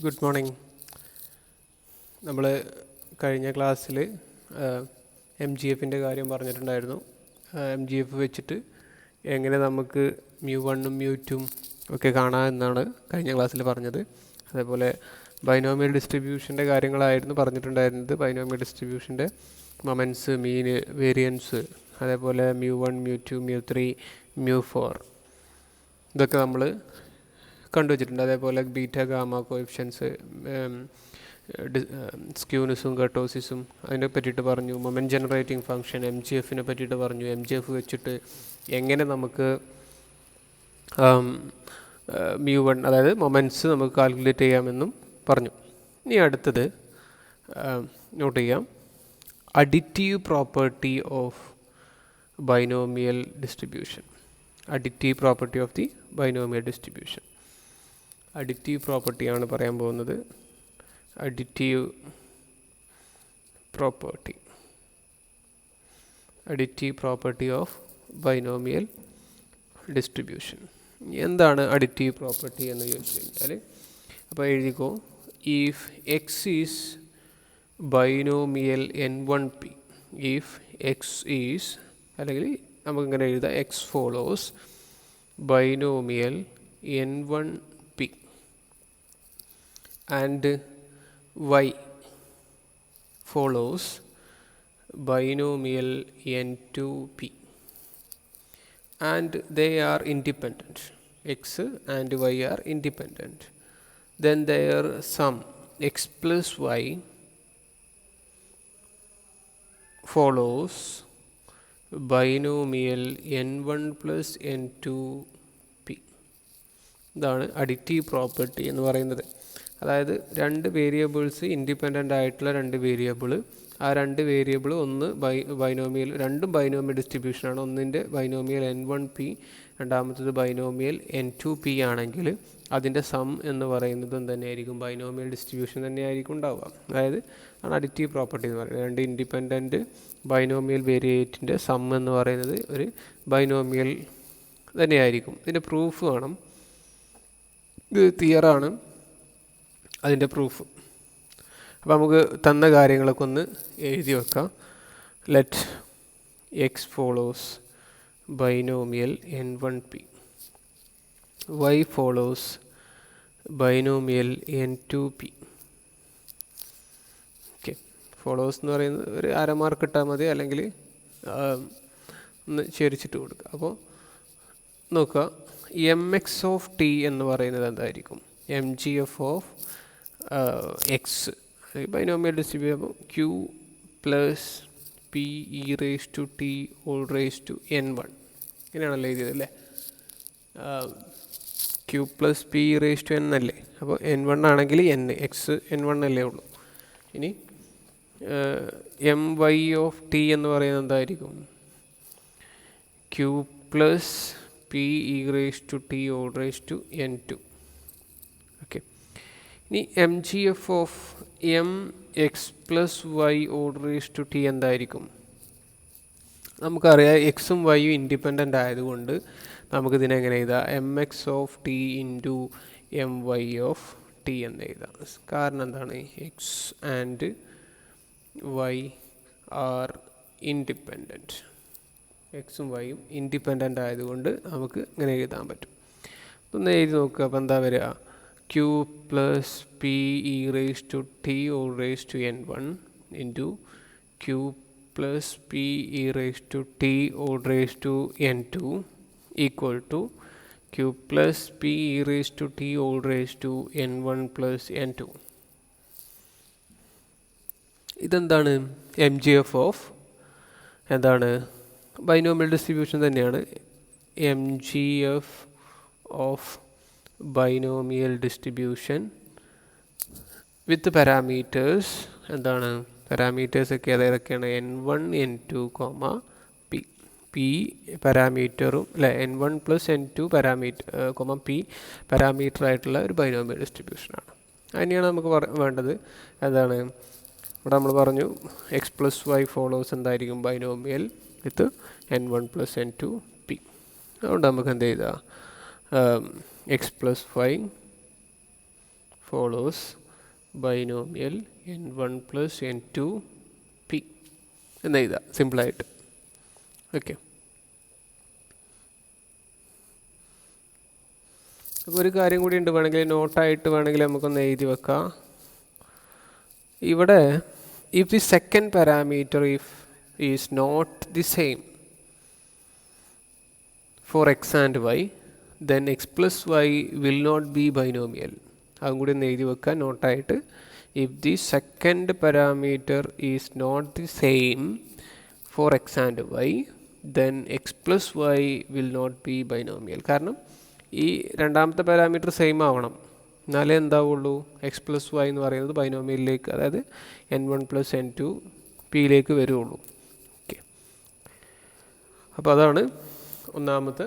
Good morning. നമ്മൾ കഴിഞ്ഞ ക്ലാസ്സിൽ MGFൻ്റെ കാര്യം പറഞ്ഞിട്ടുണ്ടായിരുന്നു. MGF വെച്ചിട്ട് എങ്ങനെ നമുക്ക് μ1ഉം μ2ഉം ഒക്കെ കാണാമെന്നാണ് കഴിഞ്ഞ ക്ലാസ്സിൽ പറഞ്ഞത്. അതേപോലെ ബൈനോമിയൽ ഡിസ്ട്രിബ്യൂഷൻ്റെ കാര്യങ്ങളായിരുന്നു പറഞ്ഞിട്ടുണ്ടായിരുന്നത്. ബൈനോമിയൽ ഡിസ്ട്രിബ്യൂഷൻ്റെ മൊമെൻറ്റ്സ്, മീൻ, വേരിയൻസ്, അതേപോലെ μ1, μ2, μ3, μ4 ഇതൊക്കെ നമ്മൾ കണ്ടുവച്ചിട്ടുണ്ട്. അതേപോലെ ബീറ്റ, ഗാമ, കോഎഫിഷ്യൻസ്, സ്ക്യൂനെസ്സും കർട്ടോസിസും അതിനെ പറ്റിയിട്ട് പറഞ്ഞു. മൊമെൻറ്റ് ജനറേറ്റിംഗ് ഫംഗ്ഷൻ MGFനെ പറ്റിയിട്ട് പറഞ്ഞു. MGF വെച്ചിട്ട് എങ്ങനെ നമുക്ക് μ1 അതായത് മൊമെൻറ്റ്സ് നമുക്ക് കാൽക്കുലേറ്റ് ചെയ്യാമെന്നും പറഞ്ഞു. ഇനി അടുത്തത് നോട്ട് ചെയ്യാം, additive property of binomial distribution. Additive property of the binomial distribution. Additive പ്രോപ്പർട്ടിയാണ് പറയാൻ പോകുന്നത്. Additive property of binomial distribution. എന്താണ് അഡിറ്റീവ് പ്രോപ്പർട്ടി എന്ന് ചോദിച്ചു കഴിഞ്ഞാൽ, അപ്പോൾ എഴുതിക്കോ, if x is binomial N1P, if x is, അല്ലെങ്കിൽ നമുക്കിങ്ങനെ എഴുതാം, x follows binomial N1P and y follows binomial N2P and they are independent, x and y are independent, then their sum x plus y follows binomial N1 plus N2P. ഇതാണ് additive property എന്ന് പറയുന്നത്. അതായത് രണ്ട് variables, independent ആയിട്ടുള്ള രണ്ട് variable, ആ രണ്ട് variable ഒന്ന് ബൈനോമിയൽ, രണ്ടും ബൈനോമിയൽ ഡിസ്ട്രിബ്യൂഷനാണ്. ഒന്നിൻ്റെ ബൈനോമിയൽ N1P, രണ്ടാമത്തത് ബൈനോമിയൽ N2P ആണെങ്കിൽ അതിൻ്റെ സം എന്ന് പറയുന്നതും തന്നെയായിരിക്കും ബൈനോമിയൽ ഡിസ്ട്രിബ്യൂഷൻ തന്നെയായിരിക്കും ഉണ്ടാവുക. അതായത് ആണ് അഡിറ്റീവ് പ്രോപ്പർട്ടി എന്ന് പറയുന്നത്. രണ്ട് ഇൻഡിപെൻഡൻറ്റ് ബൈനോമിയൽ വേരിയേറ്റിൻ്റെ സം എന്ന് പറയുന്നത് ഒരു ബൈനോമിയൽ തന്നെയായിരിക്കും. ഇതിൻ്റെ പ്രൂഫ് വേണം. ഇത് തിയറാണ്, അതിൻ്റെ പ്രൂഫ്. അപ്പോൾ നമുക്ക് തന്ന കാര്യങ്ങളൊക്കെ ഒന്ന് എഴുതി വെക്കാം. Let x follows binomial N1P, y follows binomial N2P. Okay, follows എന്ന് പറയുന്നത് ഒരു അരമാർക്ക് ഇട്ടാൽ മതി, അല്ലെങ്കിൽ ഒന്ന് ചേരിച്ചിട്ട് കൊടുക്കുക. അപ്പോൾ നോക്കുക, mx ഓഫ് ടി എന്ന് പറയുന്നത് എന്തായിരിക്കും? MGF of x binomial distribution Q plus P e raise to t all raise to N1. ഇങ്ങനെയാണല്ലോ എഴുതിയത് അല്ലേ? Q plus P e raise to N അല്ലേ? അപ്പോൾ N1 ആണെങ്കിൽ എക്സ് N1 അല്ലേ ഉള്ളൂ. ഇനി My ഓഫ് ടി എന്ന് പറയുന്നത് എന്തായിരിക്കും? Q plus P e raise to t all raise to N2. Okay, ഇനി MGF of Mx plus y all raise to t എന്തായിരിക്കും? നമുക്കറിയാം എക്സും വൈയും ഇൻഡിപെൻഡൻ്റ് ആയതുകൊണ്ട് നമുക്കിതിനെങ്ങനെ എഴുതാം? MX of t into My of t എന്ന് എഴുതാം. കാരണം എന്താണ്? X and y are independent. എക്സും വൈയും ഇൻഡിപെൻഡൻ്റ് ആയതുകൊണ്ട് നമുക്ക് ഇങ്ങനെ എഴുതാൻ പറ്റും. ഒന്ന് എഴുതി നോക്കുക. അപ്പോൾ എന്താ വരിക? Q plus P e raise to t all raise to N1 into Q plus P e raise to t all raise to N2 equal to Q plus P e raise to t all raise to N1 plus N2. ഇതെന്താണ്? MGF of എന്താണ്? Binomial distribution തന്നെയാണ്. MGF of binomial distribution with parameters. എന്താണ് parameters ഒക്കെ? ഏതൊക്കെയാണ്? N1, N2, P. P പാരാമീറ്ററും അല്ലേ? N1 plus N2 parameter, P parameter ആയിട്ടുള്ള ഒരു binomial ഡിസ്ട്രിബ്യൂഷനാണ്. അതിനെയാണ് നമുക്ക് വേണ്ടത്. എന്താണ് ഇവിടെ നമ്മൾ പറഞ്ഞു? എക്സ് പ്ലസ് വൈ ഫോളോസ് എന്തായിരിക്കും? Binomial with N1 plus N2P. അതുകൊണ്ട് നമുക്ക് എന്ത് ചെയ്താൽ x plus y follows binomial n1 plus n2 p എന്ന് എഴുതാം സിമ്പിളായിട്ട്. ഓക്കെ, അപ്പോൾ ഒരു കാര്യം കൂടി ഉണ്ട്, വേണമെങ്കിൽ നോട്ടായിട്ട് വേണമെങ്കിൽ നമുക്കൊന്ന് എഴുതി വെക്കാം. ഇവിടെ if the second parameter is not the same for x and y, then x plus y will not be binomial. അതും കൂടി ഒന്ന് എഴുതി വെക്കുക നോട്ടായിട്ട്. if the second parameter is not the same for x and y, then x plus y will not be binomial. കാരണം ഈ രണ്ടാമത്തെ parameter same ആവണം, എന്നാലേ എന്താവുള്ളൂ എക്സ് പ്ലസ് വൈ എന്ന് പറയുന്നത് ബൈനോമിയലിലേക്ക്, അതായത് n1 പ്ലസ് n2 പിയിലേക്ക് വരുള്ളൂ. ഓക്കെ, അപ്പോൾ അതാണ് ഒന്നാമത്തെ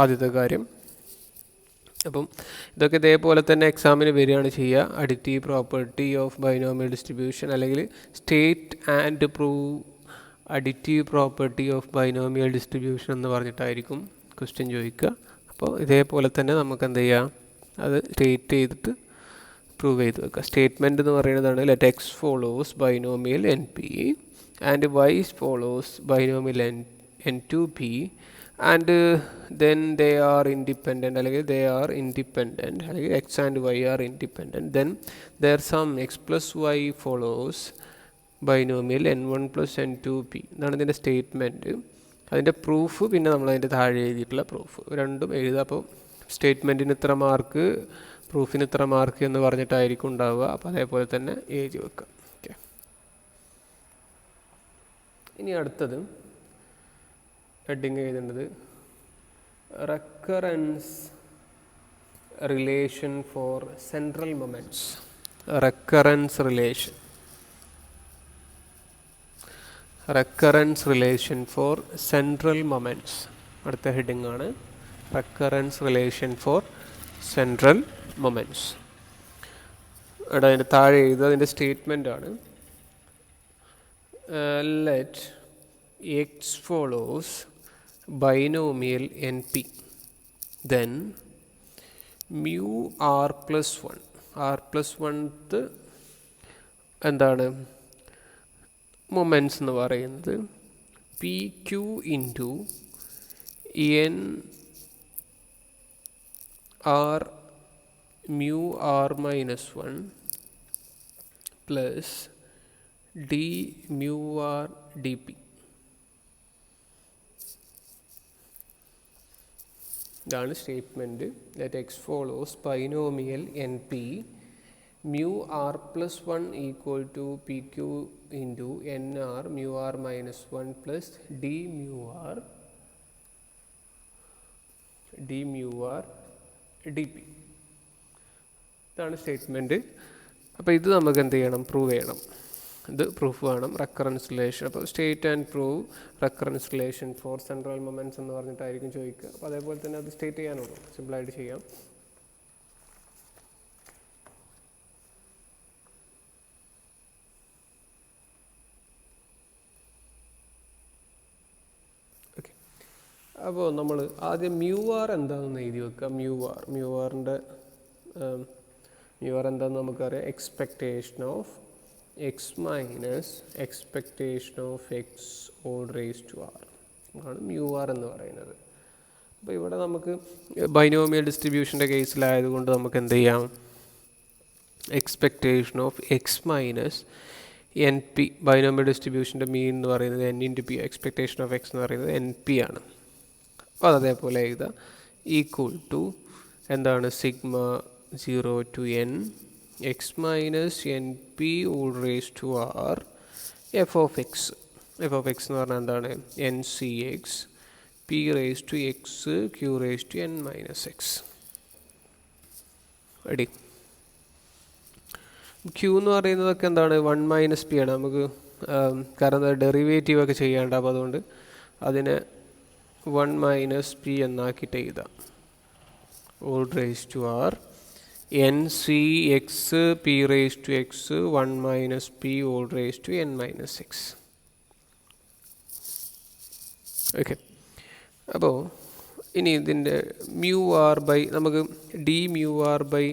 ആദ്യത്തെ കാര്യം. അപ്പം ഇതൊക്കെ ഇതേപോലെ തന്നെ എക്സാമിന് വരികയാണ് ചെയ്യുക. Additive property of binomial distribution, അല്ലെങ്കിൽ state and prove additive property of binomial distribution എന്ന് പറഞ്ഞിട്ടായിരിക്കും ക്വസ്റ്റ്യൻ ചോദിക്കുക. അപ്പോൾ ഇതേപോലെ തന്നെ നമുക്ക് എന്ത് ചെയ്യാം, അത് സ്റ്റേറ്റ് ചെയ്തിട്ട് പ്രൂവ് ചെയ്ത് വെക്കുക. സ്റ്റേറ്റ്മെൻറ്റ് എന്ന് പറയുന്നതാണ് let x follows binomial n p and y follows binomial n two p and then they are independent, അല്ലെങ്കിൽ ദേ ആർ ഇൻഡിപെൻഡൻറ്റ്, അല്ലെങ്കിൽ x and y are independent. Then their sum x plus y follows binomial n1 plus n2 p. ഇതാണ് ഇതിൻ്റെ statement. അതിൻ്റെ proof പിന്നെ നമ്മളതിൻ്റെ താഴെ എഴുതിയിട്ടുള്ള proof രണ്ടും എഴുതുക. അപ്പോൾ സ്റ്റേറ്റ്മെൻറ്റിന് ഇത്ര മാർക്ക്, പ്രൂഫിന് ഇത്ര മാർക്ക് എന്ന് പറഞ്ഞിട്ടായിരിക്കും ഉണ്ടാവുക. അപ്പോൾ അതേപോലെ തന്നെ എഴുതി വെക്കുക. ഓക്കെ, ഇനി അടുത്തത് ഹെഡിങ് എഴുതേണ്ടത് recurrence relation for central moments. Recurrence relation for central moments അടുത്ത ഹെഡിങ് ആണ്. Recurrence relation for central moments. അവിടെ അതിൻ്റെ താഴെ എഴുതുക, അതിൻ്റെ സ്റ്റേറ്റ്മെൻ്റ് ആണ് let x follows binomial n p then mu r plus one. R plus വൺത്ത് എന്താണ് മൊമെൻറ്റ്സ് എന്ന് പറയുന്നത് p q into n r mu r minus one plus d mu r d p. ഇതാണ് statement. Let x follows binomial n P mu r plus one equal to p q into n r mu r minus one plus d mu r d p. ഇതാണ് statement. അപ്പോൾ ഇത് നമുക്ക് എന്ത് ചെയ്യണം, prove ചെയ്യണം. ഇത് proof വേണം. Recurrence relation, അപ്പോൾ state and prove recurrence relation for central moments എന്ന് പറഞ്ഞിട്ടായിരിക്കും ചോദിക്കുക. അപ്പോൾ അതേപോലെ തന്നെ അത് സ്റ്റേറ്റ് ചെയ്യാനുള്ളൂ, സിമ്പിളായിട്ട് ചെയ്യാം. ഓക്കെ, അപ്പോൾ നമ്മൾ ആദ്യം മ്യൂ ആർ എന്താണെന്ന് എഴുതി വെക്കുക. മ്യൂ ആറിൻ്റെ മ്യൂ ആർ എന്താണെന്ന് നമുക്കറിയാം. Expectation of x minus expectation of x all raise to r ആണ് മ്യൂ ആർ എന്ന് പറയുന്നത്. അപ്പോൾ ഇവിടെ നമുക്ക് ബൈനോമിയൽ ഡിസ്ട്രിബ്യൂഷൻ്റെ കേസിലായതുകൊണ്ട് നമുക്ക് എന്ത് ചെയ്യാം, expectation of x minus n p, binomial ഡിസ്ട്രിബ്യൂഷൻ്റെ മീൻ എന്ന് പറയുന്നത് n into p, expectation of x എന്ന് പറയുന്നത് എൻ പി ആണ്. അപ്പോൾ അതേപോലെ എഴുതാം ഈക്വൽ ടു എന്താണ് sigma 0 to n x minus np all raised to r f of x. f of x എന്ന് പറഞ്ഞാൽ എന്താണ് ncx p raised to x q raised to n minus x. Ready. q എന്ന് പറയുന്നതൊക്കെ എന്താണ് 1 minus P ആണ്. നമുക്ക് കാരണം derivative ഒക്കെ ചെയ്യേണ്ട, അപ്പോൾ അതുകൊണ്ട് അതിനെ 1 മൈനസ് പി എന്നാക്കിയിട്ട് എഴുതാം. All raise to r ncx p raised to x 1 minus p all raised to n minus x. Okay, അപ്പോൾ ഇനി ഇതിൻ്റെ മ്യൂ ആർ ബൈ നമുക്ക് ഡി മ്യൂ ആർ ബൈ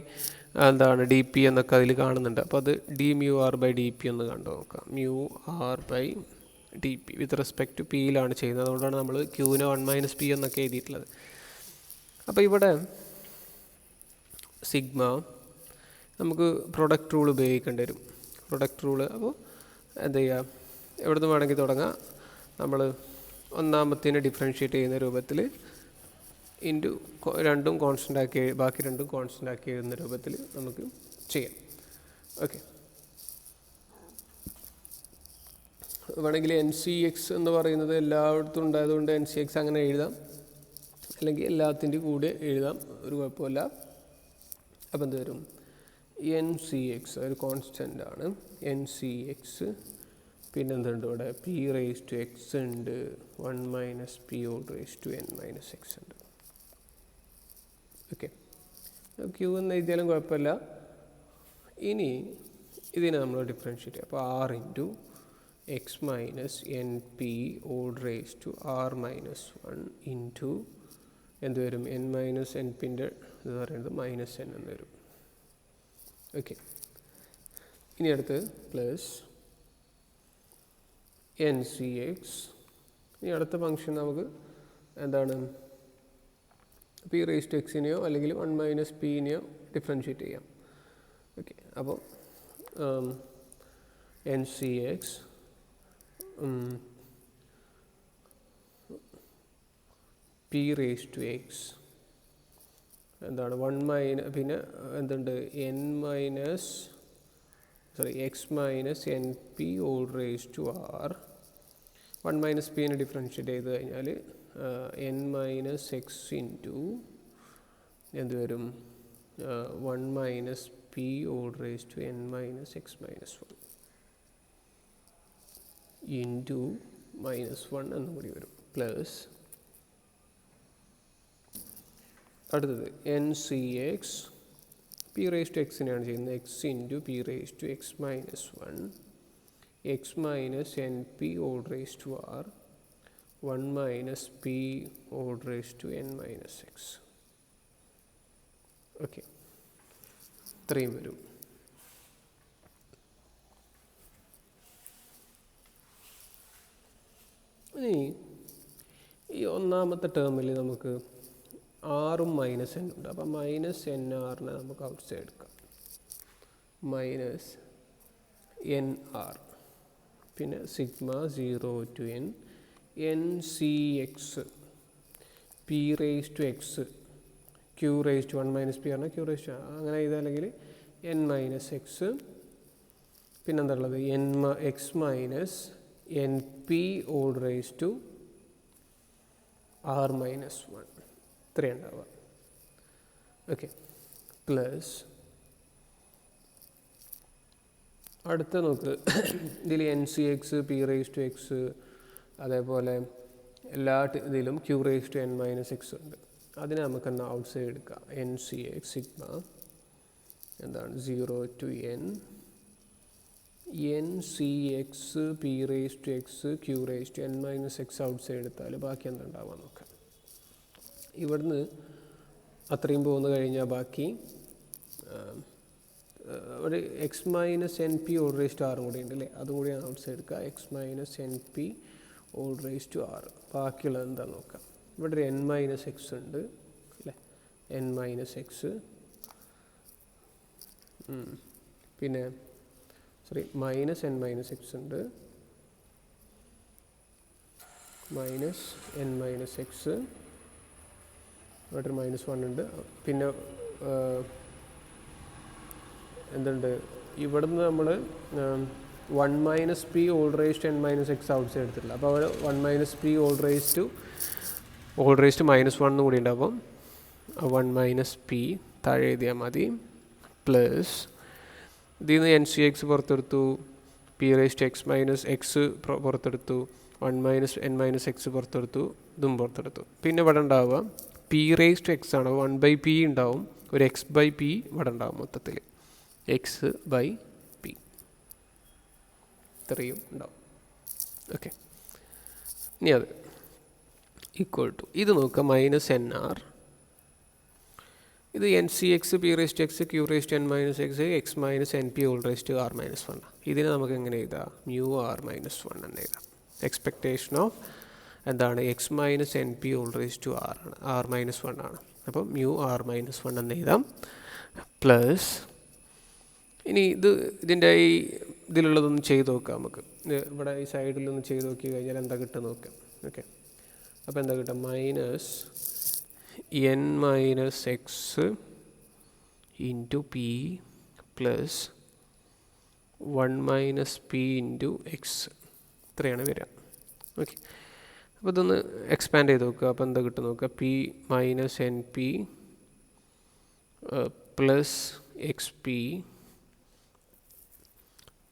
എന്താണ് ഡി പി എന്നൊക്കെ അതിൽ കാണുന്നുണ്ട്. അപ്പോൾ അത് d mu r by d p എന്ന് കണ്ടു നോക്കാം. Mu r by d p with respect to പിയിലാണ് ചെയ്യുന്നത്. അതുകൊണ്ടാണ് നമ്മൾ ക്യൂവിനെ 1 - p എന്നൊക്കെ എഴുതിയിട്ടുള്ളത്. അപ്പോൾ ഇവിടെ സിഗ്മ നമുക്ക് പ്രൊഡക്റ്റ് റൂൾ ഉപയോഗിക്കേണ്ടി വരും. പ്രൊഡക്റ്റ് റൂള് അപ്പോൾ എന്ത് ചെയ്യുക, എവിടെ നിന്ന് വേണമെങ്കിൽ തുടങ്ങാം. നമ്മൾ ഒന്നാമത്തേനെ ഡിഫറൻഷ്യേറ്റ് ചെയ്യുന്ന രൂപത്തിൽ ഇൻറ്റു രണ്ടും കോൺസ്റ്റൻ്റ് ആക്കി ബാക്കി രണ്ടും കോൺസ്റ്റൻ്റ് ആക്കി എഴുതുന്ന രൂപത്തിൽ നമുക്ക് ചെയ്യാം. ഓക്കെ, വേണമെങ്കിൽ എൻ സി എക്സ് എന്ന് പറയുന്നത് എല്ലായിടത്തും ഉണ്ടായതുകൊണ്ട് എൻ സി എക്സ് അങ്ങനെ എഴുതാം, അല്ലെങ്കിൽ എല്ലാത്തിൻ്റെ കൂടെ എഴുതാം, ഒരു കുഴപ്പമില്ല. അപ്പോൾ എന്ത് വരും, എൻ സി എക്സ് ഒരു കോൺസ്റ്റൻ്റ് ആണ്. എൻ സി എക്സ് പിന്നെ എന്തുണ്ട് ഇവിടെ, പി റേസ് ടു എക്സ് ഉണ്ട്, 1 - p all raise to n - x ഉണ്ട്. ഓക്കെ, ക്യൂ എന്ന് എഴുതിയാലും കുഴപ്പമില്ല. ഇനി ഇതിനെ നമ്മൾ ഡിഫറൻഷ്യേറ്റ് ചെയ്യും. അപ്പോൾ r into x minus n p all raise to r -1 into എന്ത് വരും, n - n പിൻ്റെ എന്ന് പറയുന്നത് -n എന്ന് വരും. ഓക്കെ, ഇനി അടുത്ത് പ്ലസ് എൻ സി എക്സ്. ഇനി അടുത്ത ഫംഗ്ഷൻ നമുക്ക് എന്താണ്, പി റേസ് ടു എക്സിനെയോ അല്ലെങ്കിൽ 1 - p-നെയോ ഡിഫറൻഷ്യേറ്റ് ചെയ്യാം. ഓക്കെ, അപ്പോൾ n c x p raise to x എന്താണ് 1 പിന്നെ എന്തുണ്ട് x minus n p all raise to r. 1 - p-നെ ഡിഫറൻഷ്യേറ്റ് ചെയ്ത് കഴിഞ്ഞാൽ n - x ഇൻറ്റു എന്ത് വരും, 1 - p all raise to n - x - 1 into -1 എന്നും കൂടി വരും. പ്ലസ് അടുത്തത് n c x p raise to എക്സിനെയാണ് ചെയ്യുന്നത്, x into p raise to x -1 x minus n p all raise to r 1 - p all raise to n - x. Okay, ഇത്രയും വരും. ഇനി ഈ ഒന്നാമത്തെ ടേമിൽ നമുക്ക് ആറും -n ഉണ്ട്. അപ്പം -nr-നെ നമുക്ക് ഔട്ട് സൈഡ് എടുക്കാം. -nr പിന്നെ sigma 0 to n n c x p raise to x q raise to 1 - p പറഞ്ഞാൽ ക്യൂ റേസ് ടു അങ്ങനെ ചെയ്തല്ലെങ്കിൽ n - x പിന്നെന്താ ഉള്ളത് x minus n p all raise to r -1 ഇത്രയും ഉണ്ടാവുക. ഓക്കെ, പ്ലസ് അടുത്ത നോക്ക്, ഇതിൽ n c x p raise to x അതേപോലെ എല്ലാ ഇതിലും q raise to n - x ഉണ്ട്. അതിനെ നമുക്ക് എന്നാൽ ഔട്ട് സൈഡ് എടുക്കാം. എൻ സി എക്സ് സിഗ്മ എന്താണ് 0 to n n c x p raise to x q raise to n - x outside എടുത്താൽ ബാക്കി എന്താ ഉണ്ടാവുക നോക്കാം. ഇവിടുന്ന് അത്രയും പോന്നു കഴിഞ്ഞാൽ ബാക്കി ഒരു x minus n p all raise to ആറും കൂടി ഉണ്ട് അല്ലേ, അതും കൂടി ഔട്ട് സൈഡ് എടുക്കുക. X minus n p all raise to ആറ്. ബാക്കിയുള്ളത് എന്താ നോക്കാം. ഇവിടെ ഒരു n - x ഉണ്ട് അല്ലേ, n - x പിന്നെ മൈനസ് n - x ഉണ്ട്, മൈനസ് n - x ഇവിടെ ഒരു -1 ഉണ്ട്. പിന്നെ എന്തുണ്ട്, ഇവിടുന്ന് നമ്മൾ 1 - p all raise to n - x outside എടുത്തിട്ടില്ല. അപ്പോൾ അവിടെ 1 - p ഓൾ റേസ് ടു -1 കൂടി ഉണ്ടാവും. 1 - p താഴെ എഴുതിയാൽ മതി. പ്ലസ് ഇതിൽ നിന്ന് എൻ സി എക്സ് പുറത്തെടുത്തു, p raise to x minus x പുറത്തെടുത്തു, 1 - n - x പുറത്തെടുത്തു, ഇതും പുറത്തെടുത്തു. പിന്നെ ഇവിടെ ഉണ്ടാവുക പി റേസ് ടു എക്സ് ആണ്. 1/p ഉണ്ടാവും, ഒരു x/p ഇവിടെ ഉണ്ടാവും. മൊത്തത്തിൽ x/p ഇത്രയും ഉണ്ടാവും. ഓക്കെ, ഇനി അത് ഈക്വൽ ടു ഇത് നോക്കുക -nr ഇത് n c x p raise to x q raise to n minus x x minus n p whole raise to r minus one. ഇതിന് നമുക്ക് എങ്ങനെ എഴുതാം? മ്യൂ ആർ മൈനസ് വൺ എന്ന് എഴുതാം. എക്സ്പെക്റ്റേഷൻ ഓഫ് എന്താണ്? X minus n p whole raise to r ആണ്, r minus one ആണ്. അപ്പോൾ മ്യൂ ആർ മൈനസ് വൺ എന്ന് എഴുതാം. പ്ലസ് ഇനി ഇതിൻ്റെ ഈ ഇതിലുള്ളതൊന്ന് ചെയ്ത് നോക്കാം. നമുക്ക് ഇവിടെ ഈ സൈഡിലൊന്ന് ചെയ്ത് നോക്കി കഴിഞ്ഞാൽ എന്താ കിട്ടുക നോക്കാം. ഓക്കെ, അപ്പോൾ എന്താ കിട്ടുക? Minus N minus x into P plus one minus p into X, ഇത്രയാണ് വരിക. ഓക്കെ, അപ്പോൾ ഇതൊന്ന് എക്സ്പാൻഡ് ചെയ്ത് നോക്കുക. അപ്പോൾ എന്താ കിട്ടും നോക്കുക? P minus n p plus x p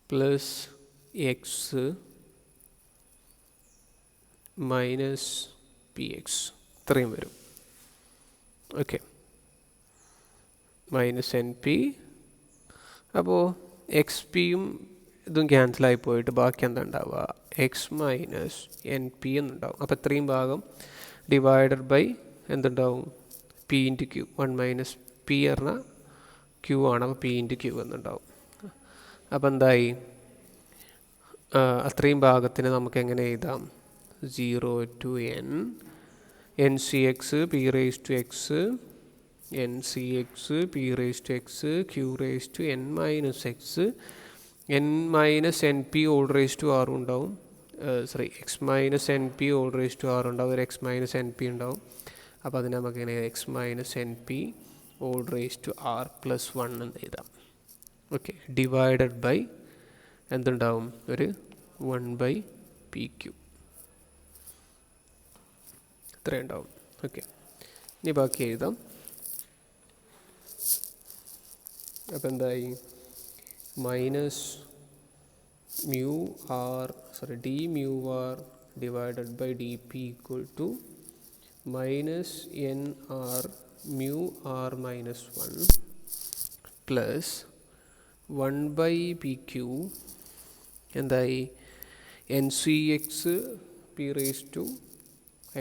plus x minus p x, ഇത്രയും വരും. Okay, minus n p. അപ്പോൾ എക്സ് പിയും ഇതും ക്യാൻസലായി പോയിട്ട് ബാക്കി എന്താ ഉണ്ടാവുക? എക്സ് മൈനസ് എൻ പി എന്നുണ്ടാവും. അപ്പോൾ ഇത്രയും ഭാഗം ഡിവൈഡഡ് ബൈ എന്തുണ്ടാവും? P into q. One minus p പറഞ്ഞാൽ ക്യൂ ആണ്, അപ്പോൾ പി ഇൻറ്റു ക്യൂ എന്നുണ്ടാവും. അപ്പോൾ എന്തായി? അത്രയും ഭാഗത്തിന് നമുക്ക് എങ്ങനെ എഴുതാം? 0 to n c x p raise to x n c x p raise to x q raise to n minus x n minus n p whole raise to ആറും ഉണ്ടാവും. Sorry, x minus n p whole raise to r ഉണ്ടാവും. ഒരു x minus n P ഉണ്ടാവും. അപ്പോൾ അതിന് നമുക്ക് എങ്ങനെ x minus n p whole raise to r plus one എന്ന് എഴുതാം. ഓക്കെ, ഡിവൈഡഡ് ബൈ എന്തുണ്ടാവും? ഒരു 1/pq, ഇത്രയും ഉണ്ടാവും. ഓക്കെ, ഇനി ബാക്കി എഴുതാം. അപ്പോൾ എന്തായി? Minus mu r d mu r divided by d p equal to minus n r mu r minus one plus 1/pq എന്തായി? N c x p raise to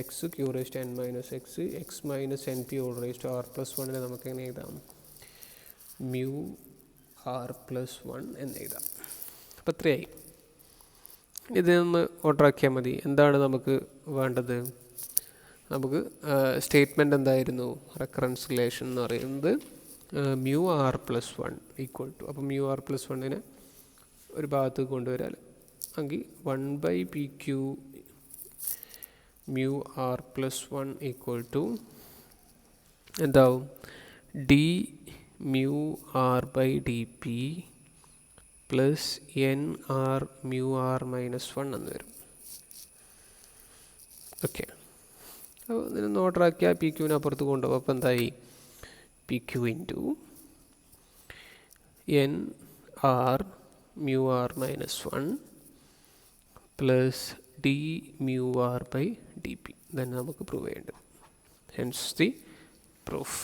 x q raise to n minus x x minus n p whole raise to r plus വണ്ണിനെ നമുക്ക് എങ്ങനെ എഴുതാം? Mu r plus one എന്ന് എഴുതാം. അപ്പോൾ ഇത്രയായി. ഇതൊന്ന് ഓർഡറാക്കിയാൽ മതി. എന്താണ് നമുക്ക് വേണ്ടത്? നമുക്ക് സ്റ്റേറ്റ്മെൻറ്റ് എന്തായിരുന്നു? റെക്കറൻസ് റിലേഷൻ എന്ന് പറയുന്നത് mu r plus one equal to, അപ്പോൾ മ്യൂ ആർ പ്ലസ് വണ്ണിനെ ഒരു ഭാഗത്ത് കൊണ്ടുവരാൽ എങ്കിൽ 1/pq mu r plus one equal to എന്താവും? D mu r by d p plus n r mu r minus one എന്ന് വരും. ഓക്കെ, അപ്പോൾ ഇതിനൊന്ന് ഓർഡറാക്കിയാൽ പി ക്യൂവിന് അപ്പുറത്ത് കൊണ്ടുപോകും. അപ്പോൾ എന്തായി? P q into n r mu r minus one plus d mu r by d p. ഇതാണ് നമുക്ക് പ്രൂവ് ചെയ്യേണ്ടത്. Hence the proof.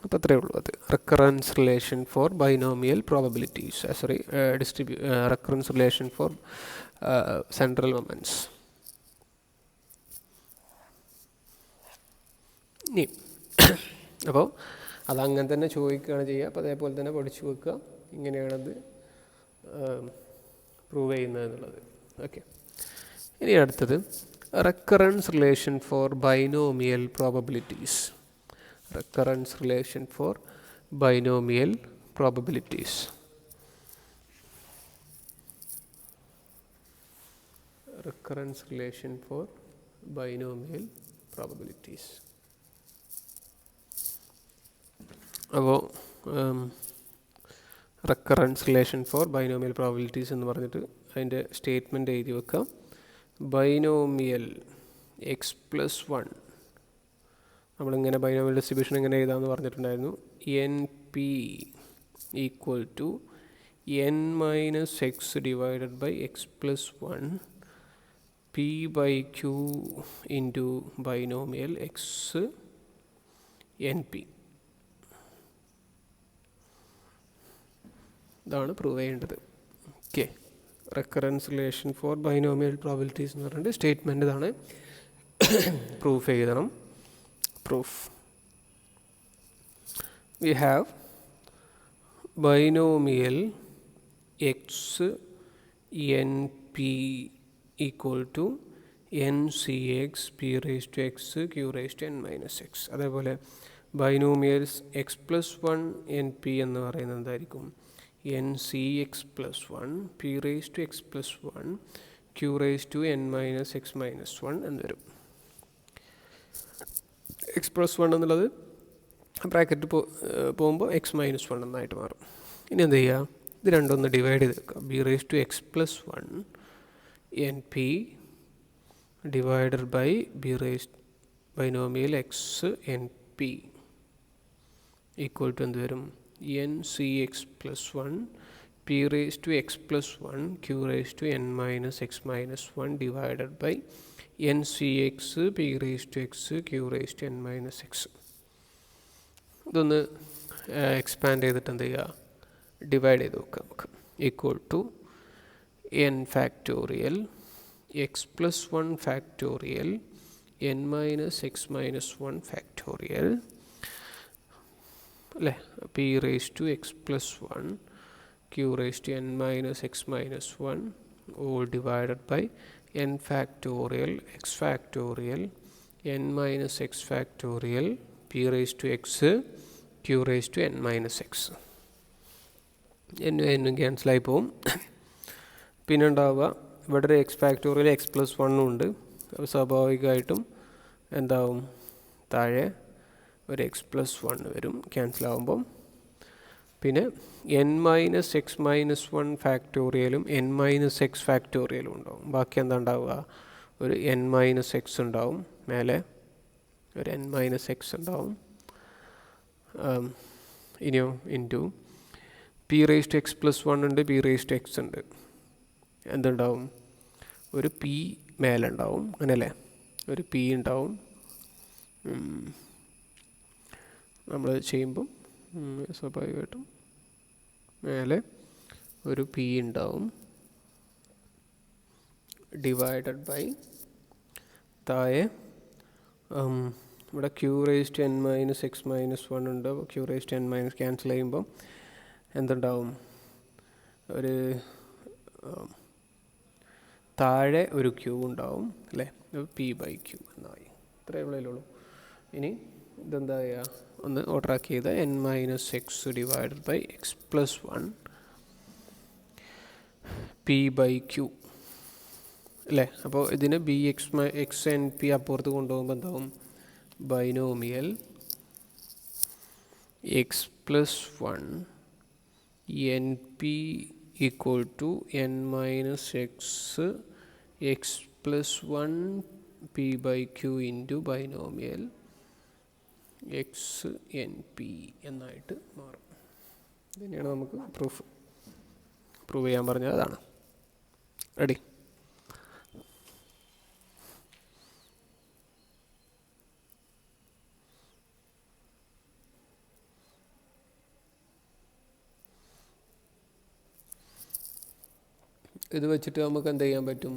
അപ്പോൾ അത്രയേ ഉള്ളൂ. അത് recurrence relation for binomial probabilities, sorry recurrence relation for central moments. ഇനി അപ്പോൾ അതങ്ങനെ തന്നെ ചോദിക്കുകയാണ് ചെയ്യുക. അപ്പോൾ അതേപോലെ തന്നെ പഠിച്ചു വെക്കുക, ഇങ്ങനെയാണത് പ്രൂവ് ചെയ്യുന്നത് എന്നുള്ളത്. ഓക്കെ, ഇനി അടുത്തത് recurrence relation for binomial probabilities. Recurrence relation for binomial probabilities. Recurrence relation for binomial probabilities. അപ്പോൾ recurrence relation for binomial probabilities എന്ന് പറഞ്ഞിട്ട് അതിൻ്റെ സ്റ്റേറ്റ്മെൻറ്റ് എഴുതി വെക്കാം. ബൈനോമിയൽ എക്സ് പ്ലസ് വൺ, നമ്മളിങ്ങനെ ബൈനോമിയൽ ഡിസ്ട്രിബ്യൂഷൻ എങ്ങനെ എഴുതാമെന്ന് പറഞ്ഞിട്ടുണ്ടായിരുന്നു. N p equal to n minus x divided by x plus one p by q into binomial x n p. ഇതാണ് പ്രൂവ് ചെയ്യേണ്ടത്. Okay, recurrence relation for binomial probabilities എന്ന് പറഞ്ഞിട്ട് statement ഇതാണ്. Proof എഴുതണം. Proof we have binomial x np equal to ncx p raised to x q raised to n minus x. അതേപോലെ binomials x plus one n p എന്ന് പറയുന്നത് എന്തായിരിക്കും? N c x plus one p raise to x plus one q raise to n minus x minus one എന്ന് വരും. X plus one എന്നുള്ളത് bracket പോകുമ്പോൾ x minus one എന്നായിട്ട് മാറും. ഇനി എന്ത് ചെയ്യുക? ഇത് രണ്ടൊന്ന് ഡിവൈഡ് ചെയ്ത് വെക്കുക. B raise to x plus one n p divided by b raise binomial x n p equal to എന്ത് വരും? N c x plus one p raise to x plus one q raise to n minus x minus one divided by n c x p raise to x q raise to n minus x. ഇതൊന്ന് expand ചെയ്തിട്ട് എന്ത് ചെയ്യുക? Divide ചെയ്ത് നോക്കുക നമുക്ക്. Equal to n factorial x plus one factorial n minus x minus one factorial അല്ലേ, p raise to x plus one q raise to n minus x minus one all divided by n factorial x factorial n minus x factorial p raise to x q raise to n minus x. എന്നും ക്യാൻസലായി പോവും. പിന്നെ ഉണ്ടാവുക ഇവിടെ ഒരു X factorial x plus വണ്ണും ഉണ്ട്. അപ്പോൾ സ്വാഭാവികമായിട്ടും എന്താവും? താഴെ ഒരു എക്സ് പ്ലസ് വൺ വരും ക്യാൻസലാവുമ്പം. പിന്നെ n minus x minus one ഫാക്ടോറിയലും എൻ മൈനസ് എക്സ് ഫാക്ടോറിയലും ഉണ്ടാവും. ബാക്കി എന്താ ഉണ്ടാവുക? ഒരു എൻ മൈനസ് എക്സ് ഉണ്ടാവും, മേലെ ഒരു എൻ മൈനസ് എക്സ് ഉണ്ടാവും. ഇനിയോ into p raise to x plus one ഉണ്ട്, പി റേസ് ടു എക്സ് ഉണ്ട്. എന്തുണ്ടാവും? ഒരു പി മേലുണ്ടാവും, അങ്ങനെയല്ലേ? ഒരു പി ഉണ്ടാവും. നമ്മൾ ചെയ്യുമ്പം സ്വാഭാവികമായിട്ടും മേലെ ഒരു പി ഉണ്ടാവും ഡിവൈഡഡ് ബൈ താഴെ ഇവിടെ q raise to n minus x minus one ഉണ്ട്. Q raise to n minus cancel ചെയ്യുമ്പം എന്തുണ്ടാവും? ഒരു താഴെ ഒരു ക്യൂ ഉണ്ടാവും അല്ലേ? പി ബൈ ക്യൂ എന്നായി. ഇത്രയേ ഉള്ളൂ. ഇനി ഇതെന്താ ചെയ്യുക? ഒന്ന് ഓർഡറാക്കി ചെയ്ത n minus x divided by x plus one p by q അല്ലേ? അപ്പോൾ ഇതിന് ബി എക്സ് എൻ പി അപ്പുറത്ത് കൊണ്ടുപോകുമ്പോൾ എന്താവും? Binomial x plus one n p equal to n minus x plus one p by q into binomial x n p എന്നായിട്ട് മാറും. ഇതന്നെയാണ് നമുക്ക് പ്രൂവ് ചെയ്യാൻ പറഞ്ഞത്. അതാണ്. റെഡി? ഇത് വെച്ചിട്ട് നമുക്ക് എന്ത് ചെയ്യാൻ പറ്റും?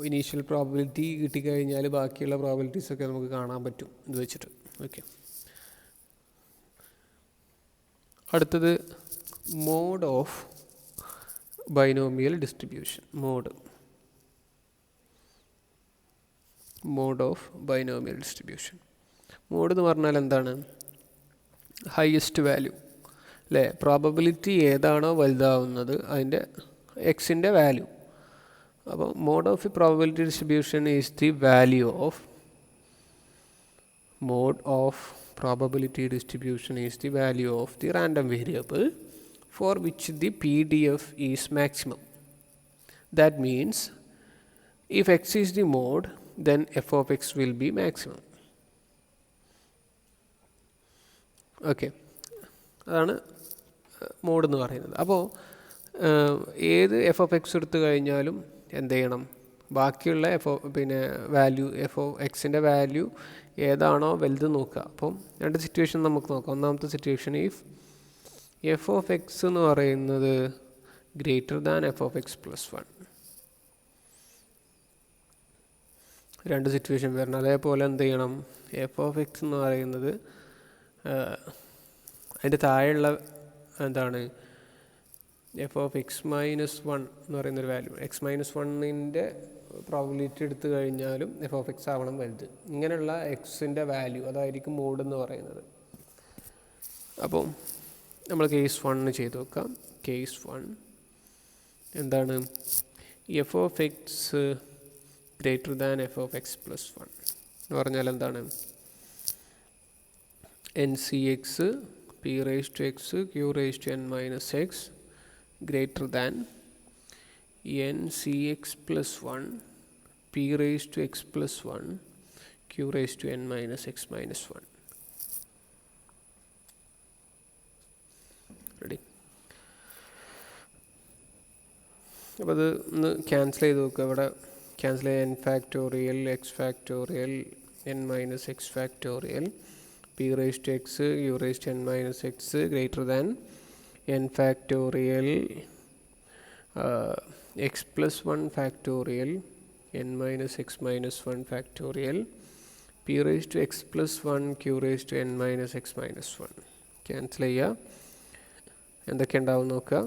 ഇനീഷ്യൽ പ്രോബബിലിറ്റി കിട്ടിക്കഴിഞ്ഞാൽ ബാക്കിയുള്ള പ്രോബബിലിറ്റീസൊക്കെ നമുക്ക് കാണാൻ പറ്റും ഇത് വെച്ചിട്ട്. ഓക്കെ. അടുത്തത് mode of binomial distribution. Mode of binomial distribution. Mode എന്ന് പറഞ്ഞാൽ എന്താണ്? ഹയസ്റ്റ് വാല്യൂ അല്ലേ? പ്രോബബിലിറ്റി ഏതാണോ വലുതാവുന്നത് അതിൻ്റെ എക്സിൻ്റെ വാല്യൂ. അപ്പോൾ mode of probability distribution is the value of probability distribution is the value of the random variable for which the PDF is maximum. That means if x is the mode, then f of x will be maximum. Okay, അതാണ് mode എന്ന് പറയുന്നത്. അപ്പോൾ ഏത് F of X എടുത്തു കഴിഞ്ഞാലും എന്ത് ചെയ്യണം? ബാക്കിയുള്ള വാല്യൂ എഫ് ഓഫ് എക്സിൻ്റെ വാല്യൂ ഏതാണോ വലുത് നോക്കുക. അപ്പം രണ്ട് സിറ്റുവേഷൻ നമുക്ക് നോക്കാം. ഒന്നാമത്തെ സിറ്റുവേഷൻ എഫ് ഓഫ് എക്സ് എന്ന് പറയുന്നത് greater than f of x plus one രണ്ട് സിറ്റുവേഷൻ വരണം. അതേപോലെ എന്ത് ചെയ്യണം, എഫ് ഓഫ് എക്സ് എന്ന് പറയുന്നത് അതിൻ്റെ താഴെയുള്ള എന്താണ് f of x minus one എന്ന് പറയുന്നൊരു വാല്യൂ, എക്സ് മൈനസ് വണ്ണിൻ്റെ പ്രോബിലിറ്റി എടുത്തു കഴിഞ്ഞാലും എഫ് ഓഫ് എക്സ് ആവണം വലുത്. ഇങ്ങനെയുള്ള എക്സിൻ്റെ വാല്യൂ അതായിരിക്കും മോഡ് എന്ന് പറയുന്നത്. അപ്പോൾ നമ്മൾ കേസ് 1 ചെയ്ത് നോക്കാം. കേസ് 1 എന്താണ്, f of x greater than f of x plus 1 എന്ന് പറഞ്ഞാൽ എന്താണ്, n c x p raise to x q raise to n minus x greater than n c x plus 1 p raise to x plus 1 q raise to n minus x minus 1. Ready? അപ്പോൾ അത് ഒന്ന് cancel ചെയ്ത് നോക്കുക. ഇവിടെ cancel ചെയ്യാൻ n factorial x factorial n minus x factorial p raise to x u raise to n minus x greater than n factorial x plus 1 factorial n minus x minus 1 factorial p raise to x plus 1 q raise to n minus x minus 1. Cancel ചെയ്യുക. എന്തൊക്കെ ഉണ്ടാവും നോക്കുക.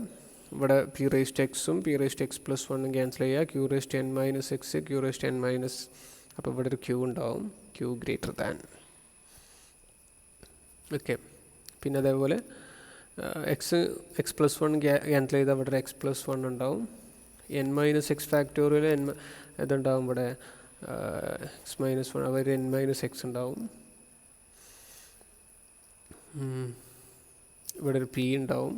ഇവിടെ p raise to എക്സും p raise to x plus 1 cancel ചെയ്യുക. Q raise to n minus x q raise to n minus, അപ്പോൾ ഇവിടെ ഒരു ക്യൂ ഉണ്ടാവും, ക്യൂ ഗ്രേറ്റർ ദാൻ. ഓക്കെ. പിന്നെ അതേപോലെ എക്സ് പ്ലസ് 1 ക്യാൻസൽ ചെയ്താൽ ഇവിടെ എക്സ് പ്ലസ് 1 ഉണ്ടാവും. എൻ മൈനസ് എക്സ് ഫാക്ടോറിയൽ ഇതുണ്ടാവും, ഇവിടെ എക്സ് മൈനസ് 1 അവർ എൻ മൈനസ് എക്സ് ഉണ്ടാവും. ഇവിടെ ഒരു പി ഉണ്ടാവും.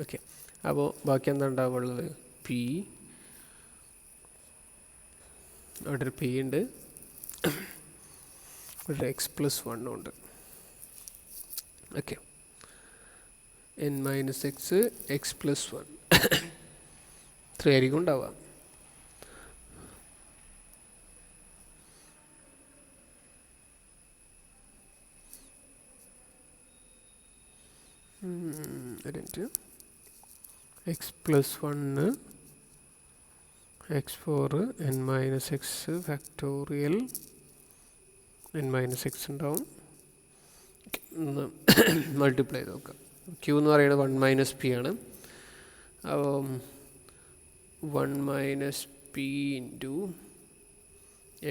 ഓക്കെ. അപ്പോൾ ബാക്കി എന്താ ഉണ്ടാവുള്ളത്, പി, അവിടെ ഒരു പി ഉണ്ട്, ഇവിടെ എക്സ് പ്ലസ് 1 ഉണ്ട്. Okay. N minus x X plus 1 ഇത്ര ആയിരിക്കും ഉണ്ടാവുക. X plus 1 X 4 N minus x factorial n minus x ഉണ്ടാവും. ഒന്ന് മൾട്ടിപ്ലൈ ചെയ്ത് നോക്കാം. ക്യൂ എന്ന് പറയുന്നത് 1 മൈനസ് പി ആണ്. അപ്പം 1 minus p into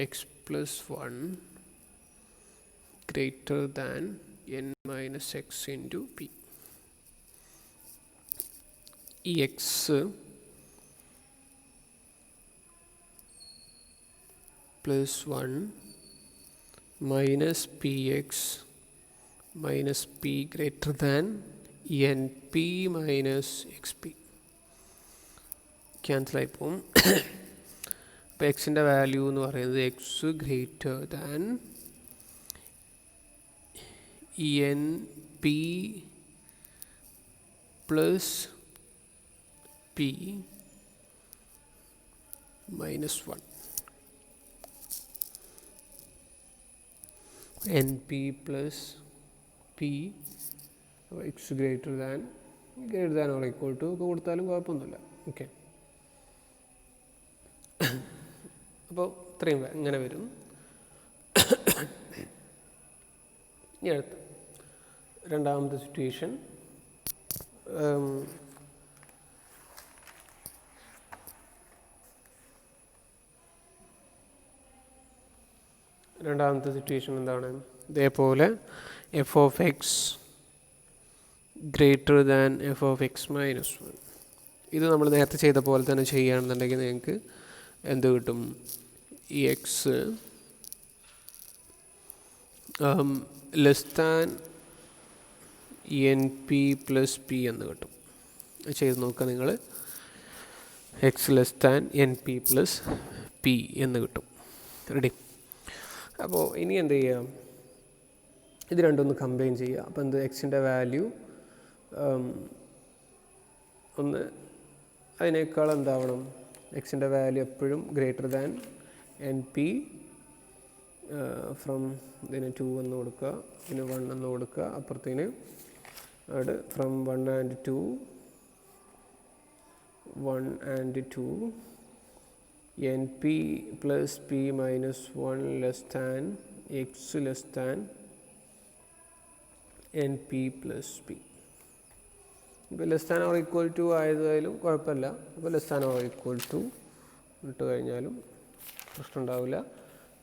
x plus 1 greater than n minus x into p. ഈ x plus 1 minus p x minus p greater than n p minus x p. ക്യാൻസലായി പോവും. അപ്പോൾ എക്സിൻ്റെ വാല്യൂ എന്ന് പറയുന്നത് x greater than n p plus p minus 1. N p plus p x greater than or equal to ഒക്കെ കൊടുത്താലും കുഴപ്പമൊന്നുമില്ല. Okay. അപ്പോൾ ഇത്രയും ഇങ്ങനെ വരും. ഇനി അടുത്ത രണ്ടാമത്തെ സിറ്റുവേഷൻ, രണ്ടാമത്തെ സിറ്റുവേഷൻ എന്താണ്, ഇതേപോലെ F of x greater than f of x minus 1. ഇത് നമ്മൾ നേരത്തെ ചെയ്ത പോലെ തന്നെ ചെയ്യുകയാണെന്നുണ്ടെങ്കിൽ നിങ്ങൾക്ക് എന്ത് കിട്ടും, ഈ X less than n p plus P എന്ന് കിട്ടും. ചെയ്ത് നോക്കുക നിങ്ങൾ. X less than n p plus P എന്ന് കിട്ടും. റെഡി? അപ്പോൾ ഇനി എന്ത് ചെയ്യാം, ഇത് രണ്ടൊന്ന് കമ്പൈൻ ചെയ്യുക. അപ്പോൾ എന്ത്, എക്സിൻ്റെ വാല്യൂ ഒന്ന് അതിനേക്കാൾ എന്താവണം, എക്സിൻ്റെ വാല്യൂ എപ്പോഴും greater than n P from ഇതിന് 2 എന്ന് കൊടുക്കുക, ഇതിന് 1 എന്ന് കൊടുക്കുക, അപ്പുറത്തേന് അവിടെ from 1 and 2 1 and 2, np plus p minus 1 less than x less than np plus p. ഇപ്പോൾ less than or equal to ആയതായാലും കുഴപ്പമില്ല. ഇപ്പോൾ less than or equal to ഇട്ട് കഴിഞ്ഞാലും പ്രശ്നം ഉണ്ടാവില്ല.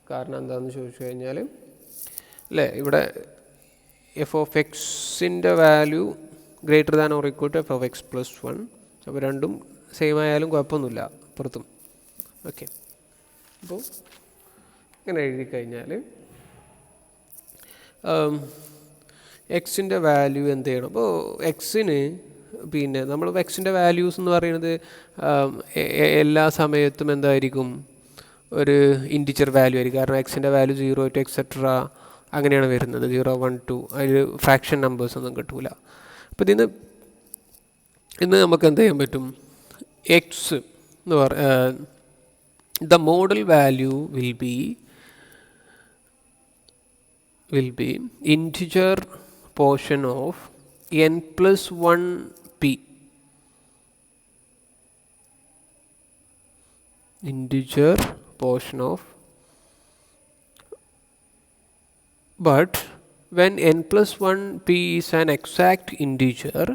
കാരണം എന്താണെന്ന് ചോദിച്ചു കഴിഞ്ഞാൽ അല്ലേ, ഇവിടെ എഫ് ഓഫ് എക്സിൻ്റെ value greater than or equal to f of x plus 1. അപ്പോൾ രണ്ടും സെയിം ആയാലും കുഴപ്പമൊന്നുമില്ല പുറത്തും. ഓക്കെ, അപ്പോൾ ഇങ്ങനെ എഴുതി കഴിഞ്ഞാൽ എക്സിൻ്റെ വാല്യൂ എന്ത് ചെയ്യണം? അപ്പോൾ എക്സിന് പിന്നെ നമ്മൾ എക്സിൻ്റെ വാല്യൂസ് എന്ന് പറയുന്നത് എല്ലാ സമയത്തും എന്തായിരിക്കും? ഒരു ഇൻറ്റിജർ വാല്യൂ ആയിരിക്കും. കാരണം എക്സിൻ്റെ വാല്യൂ 0 to എക്സെട്ര അങ്ങനെയാണ് വരുന്നത്. 0, 1, 2 അതിൽ ഫ്രാക്ഷൻ നമ്പേഴ്സ് ഒന്നും കിട്ടൂല. അപ്പോൾ ഇന്ന് നമുക്ക് എന്ത് ചെയ്യാൻ പറ്റും? എക്സ് എന്ന് the model value will be integer portion of n plus 1 p. Integer portion of, but when n plus 1 p is an exact integer,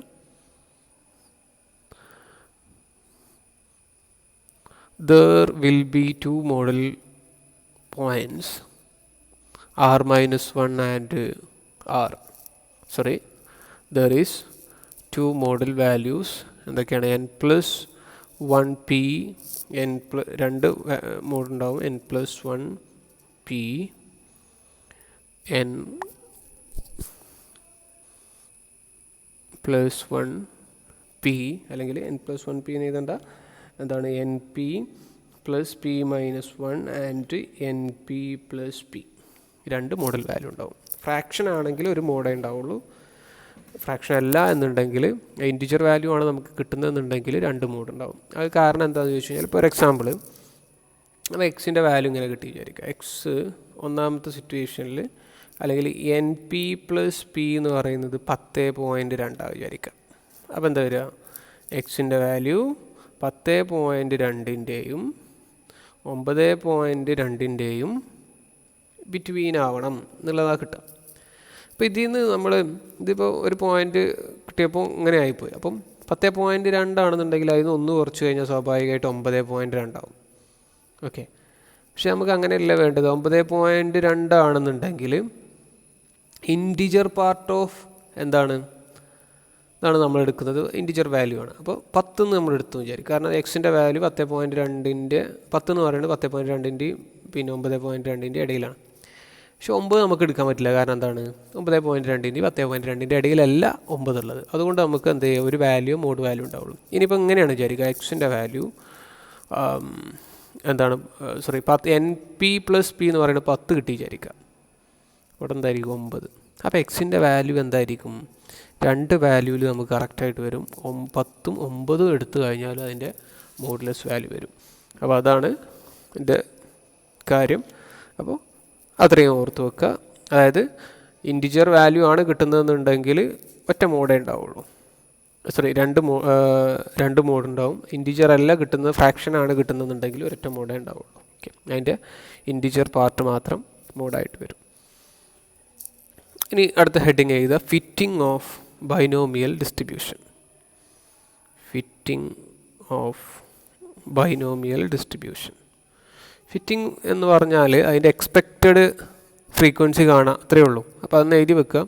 there will be two model points, r minus 1 and r. Sorry, there is two model values. എന്തൊക്കെയാണ്? n plus 1 p, രണ്ട് mode ഉണ്ടാവും. n plus 1 p, n plus 1 p, അല്ലെങ്കിൽ n plus 1 p എന്ന് എഴുതണ്ട. എന്താണ്? N p plus p minus 1 and N p plus P. രണ്ട് model value ഉണ്ടാവും. Fraction ആണെങ്കിൽ ഒരു മോഡേ ഉണ്ടാവുള്ളൂ. ഫ്രാക്ഷൻ അല്ല എന്നുണ്ടെങ്കിൽ, ഇൻറ്റിജർ വാല്യൂ ആണ് നമുക്ക് കിട്ടുന്നതെന്നുണ്ടെങ്കിൽ രണ്ട് മോഡ് ഉണ്ടാവും. അത് കാരണം എന്താണെന്ന് ചോദിച്ചു കഴിഞ്ഞാൽ, ഇപ്പോൾ ഒരു എക്സാമ്പിൾ, അപ്പോൾ എക്സിൻ്റെ വാല്യൂ ഇങ്ങനെ കിട്ടി വിചാരിക്കുക. എക്സ് ഒന്നാമത്തെ സിറ്റുവേഷനിൽ അല്ലെങ്കിൽ എൻ പി പ്ലസ് പി എന്ന് പറയുന്നത് 10.2 വിചാരിക്കുക. അപ്പോൾ എന്താ വരിക? എക്സിൻ്റെ വാല്യൂ 10.2ൻ്റെയും 9.2ൻ്റെയും ബിറ്റ്വീൻ ആവണം എന്നുള്ളതാണ് കിട്ടുക. അപ്പോൾ ഇതിപ്പോൾ ഒരു പോയിൻ്റ് കിട്ടിയപ്പോൾ ഇങ്ങനെ ആയിപ്പോയി. അപ്പം 10.2 ആണെന്നുണ്ടെങ്കിൽ അതിന് ഒന്ന് കുറച്ച് കഴിഞ്ഞാൽ സ്വാഭാവികമായിട്ട് 9.2 ആവും. ഓക്കെ, പക്ഷെ നമുക്ക് അങ്ങനെയല്ല വേണ്ടത്. 9.2 ആണെന്നുണ്ടെങ്കിൽ ഇൻറ്റിജർ പാർട്ട് ഓഫ് എന്താണ്? ഇതാണ് നമ്മൾ എടുക്കുന്നത്, ഇൻറ്റിജർ വാല്യൂ ആണ്. അപ്പോൾ 10 നമ്മൾ എടുത്തു വിചാരിക്കും. കാരണം എക്സിൻ്റെ വാല്യൂ 10.2ൻ്റെ 10 എന്ന് പറയുന്നത് 10.2ൻ്റെയും പിന്നെ 9.2ൻ്റെ ഇടയിലാണ്. പക്ഷെ 9 നമുക്ക് എടുക്കാൻ പറ്റില്ല. കാരണം എന്താണ്? 9.2ൻ്റെയും 10.2ൻ്റെ ഇടയിലല്ല 9 ഉള്ളത്. അതുകൊണ്ട് നമുക്ക് എന്ത് ചെയ്യുക? ഒരു വാല്യൂ മോഡ് വാല്യൂ ഉണ്ടാവുള്ളൂ. ഇനിയിപ്പോൾ ഇങ്ങനെയാണ് വിചാരിക്കുക. എക്സിൻ്റെ വാല്യൂ എന്താണ്? Sorry, N p plus P എന്ന് പറയുന്നത് 10 കിട്ടി വിചാരിക്കുക. ഇവിടെ എന്തായിരിക്കും? 9. അപ്പോൾ എക്സിൻ്റെ വാല്യൂ എന്തായിരിക്കും? രണ്ട് വാല്യൂവിൽ നമുക്ക് കറക്റ്റായിട്ട് വരും. 10ഉം 9ഉം എടുത്തു കഴിഞ്ഞാൽ അതിൻ്റെ മോഡുലസ് വാല്യൂ വരും. അപ്പോൾ അതാണ് എൻ്റെ കാര്യം. അപ്പോൾ അത്രയും ഓർത്ത് വെക്കുക. അതായത് ഇൻറ്റിജർ വാല്യൂ ആണ് കിട്ടുന്നതെന്നുണ്ടെങ്കിൽ ഒറ്റ മോഡേ ഉണ്ടാവുള്ളൂ. സോറി, രണ്ട് മോഡ് ഉണ്ടാവും. ഇൻറ്റിജർ അല്ല കിട്ടുന്നത്, ഫ്രാക്ഷൻ ആണ് കിട്ടുന്നതെന്നുണ്ടെങ്കിൽ ഒരൊറ്റ മോഡേ ഉണ്ടാവുള്ളൂ. ഓക്കെ, അതിൻ്റെ ഇൻറ്റിജർ പാർട്ട് മാത്രം മോഡായിട്ട് വരും. ഇനി അടുത്ത ഹെഡിങ് എഴുതുക, fitting of binomial distribution. Fitting of binomial distribution. Fitting എന്ന് പറഞ്ഞാൽ അതിൻ്റെ എക്സ്പെക്റ്റഡ് ഫ്രീക്വൻസി കാണാം, അത്രയേ ഉള്ളൂ. അപ്പോൾ അതൊന്ന് എഴുതി വെക്കുക.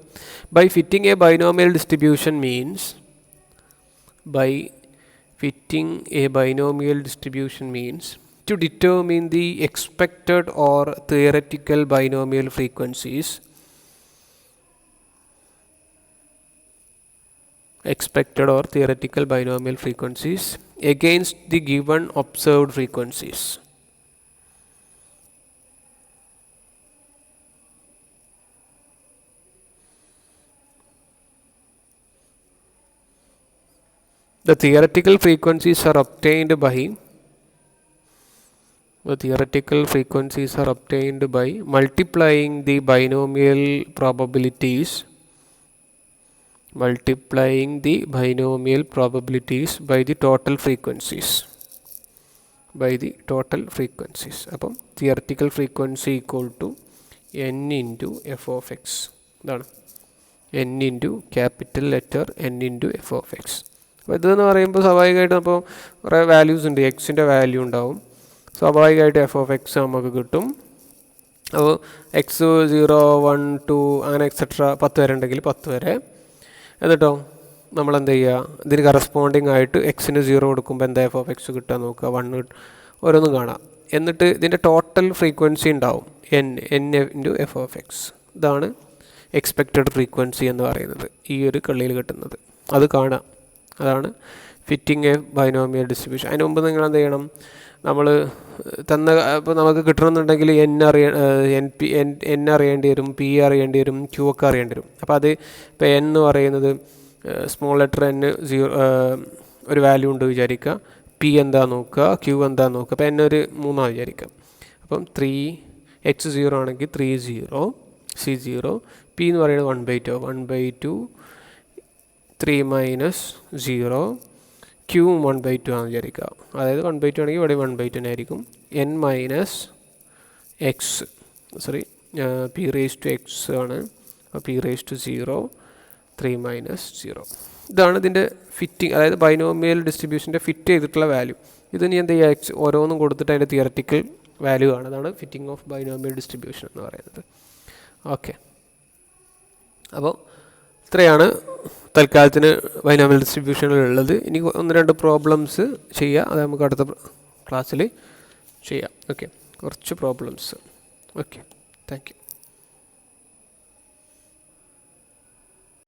By fitting a binomial distribution means to determine the expected or theoretical binomial frequencies against the given observed frequencies. The theoretical frequencies are obtained by multiplying the binomial probabilities multiplying the binomial probabilities by the total frequencies. അപ്പം theoretical frequency equal to n into f of x. ഇതാണ് n into capital letter n into f of x. അപ്പോൾ ഇതെന്ന് പറയുമ്പോൾ സ്വാഭാവികമായിട്ടും അപ്പോൾ കുറേ values ഉണ്ട്, എക്സിൻ്റെ വാല്യൂ ഉണ്ടാവും. സ്വാഭാവികമായിട്ട് എഫ് ഓഫ് എക്സ് നമുക്ക് കിട്ടും. അപ്പോൾ എക്സ് 0, 1, 2 അങ്ങനെ എക്സെട്ര 10 വരെ ഉണ്ടെങ്കിൽ 10 വരെ. എന്നിട്ടോ നമ്മൾ എന്ത് ചെയ്യുക, ഇതിന് കറസ്പോണ്ടിങ് ആയിട്ട് എക്സിന് 0 കൊടുക്കുമ്പോൾ എന്താ എഫ് ഓഫ് എക്സ് കിട്ടുക നോക്കുക, 1 ഓരോന്നും കാണാം. എന്നിട്ട് ഇതിൻ്റെ ടോട്ടൽ ഫ്രീക്വൻസി ഉണ്ടാവും n into f of x. ഇതാണ് എക്സ്പെക്റ്റഡ് ഫ്രീക്വൻസി എന്ന് പറയുന്നത്, ഈ ഒരു കളിയിൽ കിട്ടുന്നത്. അത് കാണാം, അതാണ് ഫിറ്റിംഗ് എ ബൈനോമിയൽ ഡിസ്ട്രിബ്യൂഷൻ. അതിന് മുമ്പ് നിങ്ങൾ എന്ത് ചെയ്യണം, നമ്മൾ ഇപ്പോൾ നമുക്ക് കിട്ടണമെന്നുണ്ടെങ്കിൽ n അറിയേണ്ടി വരും, p അറിയേണ്ടി വരും, q ഒക്കെ അറിയേണ്ടി വരും. അപ്പോൾ അത് ഇപ്പോൾ n എന്ന് പറയുന്നത് സ്മോൾ ലെറ്റർ n 0 ഒരു വാല്യൂ ഉണ്ട് വിചാരിക്കുക, p എന്താ നോക്കുക, q എന്താ നോക്കുക. അപ്പോൾ n ഒരു 3 വിചാരിക്കാം. അപ്പം 3x0 ആണെങ്കിൽ 30 c0, p എന്ന് പറയുന്നത് 1/2 3 - 0, q 1/2 ആണെന്ന് വിചാരിക്കുക. അതായത് 1/2 ആണെങ്കിൽ ഇവിടെ 1/2 തന്നെ ആയിരിക്കും. n minus X p raised to x ആണ്. അപ്പോൾ p raised to 0, 3 - 0. ഇതാണ് ഇതിൻ്റെ ഫിറ്റിംഗ്, അതായത് ബൈനോമിയൽ ഡിസ്ട്രിബ്യൂഷൻ്റെ ഫിറ്റ് ചെയ്തിട്ടുള്ള വാല്യൂ. ഇത് ഇനി എന്ത് ചെയ്യുക, എക്സ് ഓരോന്നും കൊടുത്തിട്ട് അതിൻ്റെ തിയററ്റിക്കൽ വാല്യൂ ആണ്. അതാണ് ഫിറ്റിംഗ് ഓഫ് ബൈനോമിയൽ ഡിസ്ട്രിബ്യൂഷൻ എന്ന് പറയുന്നത്. ഓക്കെ, അപ്പോൾ ഇത്രയാണ് തൽക്കാലത്തിന് ബൈനോമിയൽ ഡിസ്ട്രിബ്യൂഷനിലുള്ളത്. ഇനി 1-2 പ്രോബ്ലംസ് ചെയ്യുക, അത് നമുക്ക് അടുത്ത ക്ലാസ്സിൽ ചെയ്യാം. ഓക്കെ, കുറച്ച് പ്രോബ്ലംസ്. Okay, thank you.